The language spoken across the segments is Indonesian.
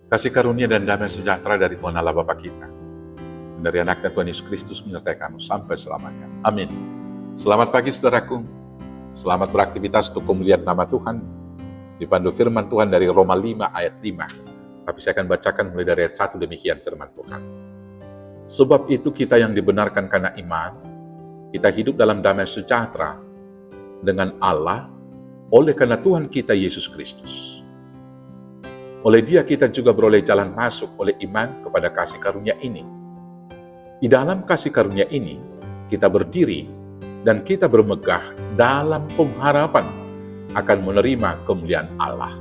Kasih karunia dan damai sejahtera dari Tuhan Allah Bapa kita, dari anaknya Tuhan Yesus Kristus menyertai kamu sampai selamanya. Amin. Selamat pagi saudaraku. Selamat beraktivitas untuk kemuliaan nama Tuhan. Dipandu firman Tuhan dari Roma 5 ayat 5. Tapi saya akan bacakan mulai dari ayat 1 demikian firman Tuhan. Sebab itu kita yang dibenarkan karena iman, kita hidup dalam damai sejahtera dengan Allah oleh karena Tuhan kita Yesus Kristus. Oleh Dia kita juga beroleh jalan masuk oleh iman kepada kasih karunia ini. Di dalam kasih karunia ini, kita berdiri dan kita bermegah dalam pengharapan akan menerima kemuliaan Allah.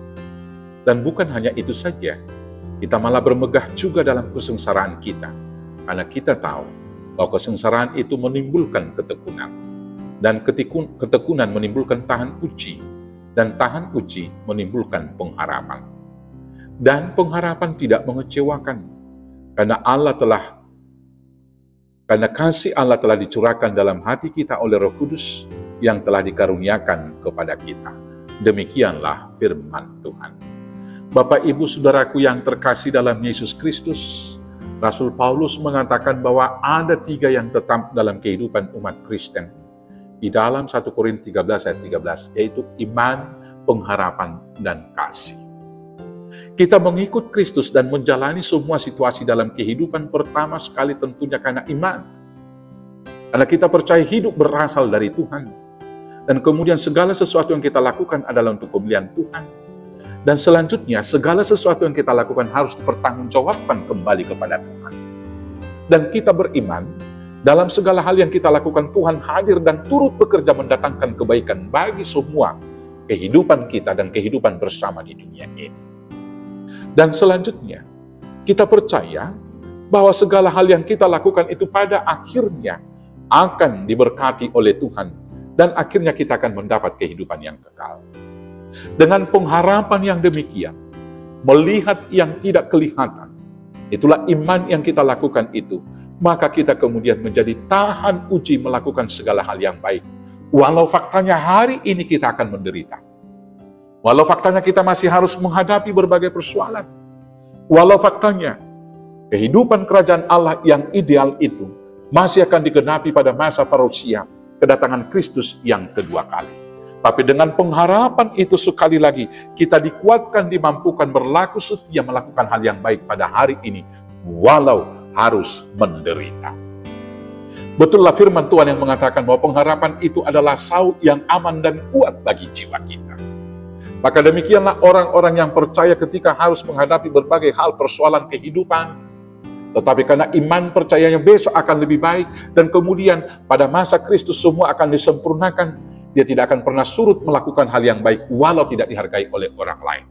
Dan bukan hanya itu saja, kita malah bermegah juga dalam kesengsaraan kita, karena kita tahu bahwa kesengsaraan itu menimbulkan ketekunan, dan ketekunan menimbulkan tahan uji, dan tahan uji menimbulkan pengharapan. Dan pengharapan tidak mengecewakan, karena kasih Allah telah dicurahkan dalam hati kita oleh Roh Kudus yang telah dikaruniakan kepada kita. Demikianlah firman Tuhan. Bapak, Ibu, Saudaraku yang terkasih dalam Yesus Kristus, Rasul Paulus mengatakan bahwa ada 3 yang tetap dalam kehidupan umat Kristen. Di dalam 1 Korintus 13 ayat 13, yaitu iman, pengharapan, dan kasih. Kita mengikut Kristus dan menjalani semua situasi dalam kehidupan pertama sekali tentunya karena iman. Karena kita percaya hidup berasal dari Tuhan. Dan kemudian segala sesuatu yang kita lakukan adalah untuk kemuliaan Tuhan. Dan selanjutnya segala sesuatu yang kita lakukan harus dipertanggungjawabkan kembali kepada Tuhan. Dan kita beriman, dalam segala hal yang kita lakukan Tuhan hadir dan turut bekerja mendatangkan kebaikan bagi semua kehidupan kita dan kehidupan bersama di dunia ini. Dan selanjutnya, kita percaya bahwa segala hal yang kita lakukan itu pada akhirnya akan diberkati oleh Tuhan. Dan akhirnya kita akan mendapat kehidupan yang kekal. Dengan pengharapan yang demikian, melihat yang tidak kelihatan, itulah iman yang kita lakukan itu. Maka kita kemudian menjadi tahan uji melakukan segala hal yang baik. Walau faktanya hari ini kita akan menderita. Walau faktanya kita masih harus menghadapi berbagai persoalan. Walau faktanya kehidupan kerajaan Allah yang ideal itu masih akan digenapi pada masa parousia, kedatangan Kristus yang kedua kali. Tapi dengan pengharapan itu sekali lagi, kita dikuatkan, dimampukan berlaku setia melakukan hal yang baik pada hari ini, walau harus menderita. Betullah firman Tuhan yang mengatakan bahwa pengharapan itu adalah saut yang aman dan kuat bagi jiwa kita. Maka demikianlah orang-orang yang percaya ketika harus menghadapi berbagai hal persoalan kehidupan. Tetapi karena iman percayanya besok akan lebih baik. Dan kemudian pada masa Kristus semua akan disempurnakan. Dia tidak akan pernah surut melakukan hal yang baik walau tidak dihargai oleh orang lain.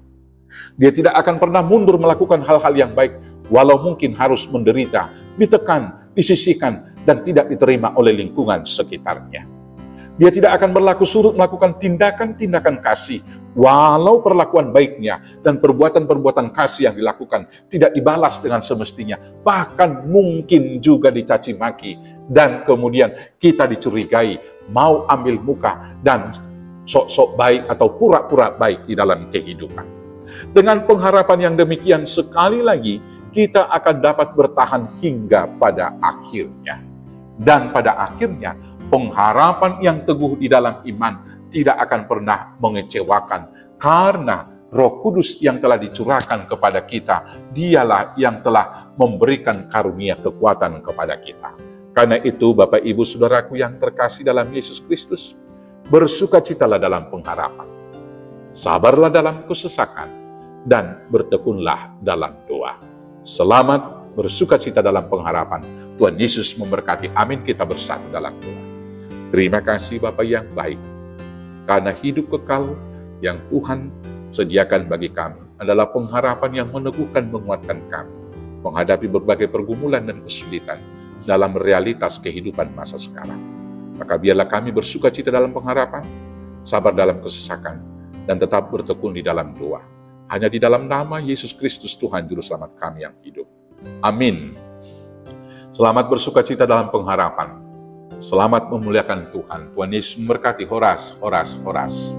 Dia tidak akan pernah mundur melakukan hal-hal yang baik walau mungkin harus menderita, ditekan, disisihkan, dan tidak diterima oleh lingkungan sekitarnya. Dia tidak akan berlaku surut melakukan tindakan-tindakan kasih, walau perlakuan baiknya dan perbuatan-perbuatan kasih yang dilakukan tidak dibalas dengan semestinya, bahkan mungkin juga dicaci maki, dan kemudian kita dicurigai, mau ambil muka, dan sok-sok baik atau pura-pura baik di dalam kehidupan. Dengan pengharapan yang demikian, sekali lagi, kita akan dapat bertahan hingga pada akhirnya. Dan pada akhirnya, pengharapan yang teguh di dalam iman tidak akan pernah mengecewakan, karena Roh Kudus yang telah dicurahkan kepada kita, Dialah yang telah memberikan karunia kekuatan kepada kita. Karena itu, Bapak, Ibu, Saudaraku yang terkasih dalam Yesus Kristus, bersukacitalah dalam pengharapan, sabarlah dalam kesesakan, dan bertekunlah dalam doa. Selamat bersukacita dalam pengharapan. Tuhan Yesus memberkati. Amin. Kita bersatu dalam doa. Terima kasih Bapa yang baik, karena hidup kekal yang Tuhan sediakan bagi kami adalah pengharapan yang meneguhkan, menguatkan kami menghadapi berbagai pergumulan dan kesulitan dalam realitas kehidupan masa sekarang. Maka biarlah kami bersukacita dalam pengharapan, sabar dalam kesesakan, dan tetap bertekun di dalam doa. Hanya di dalam nama Yesus Kristus Tuhan Juru Selamat kami yang hidup. Amin. Selamat bersukacita dalam pengharapan. Selamat memuliakan Tuhan. Tuhan Yesus memberkati. Horas, horas, horas.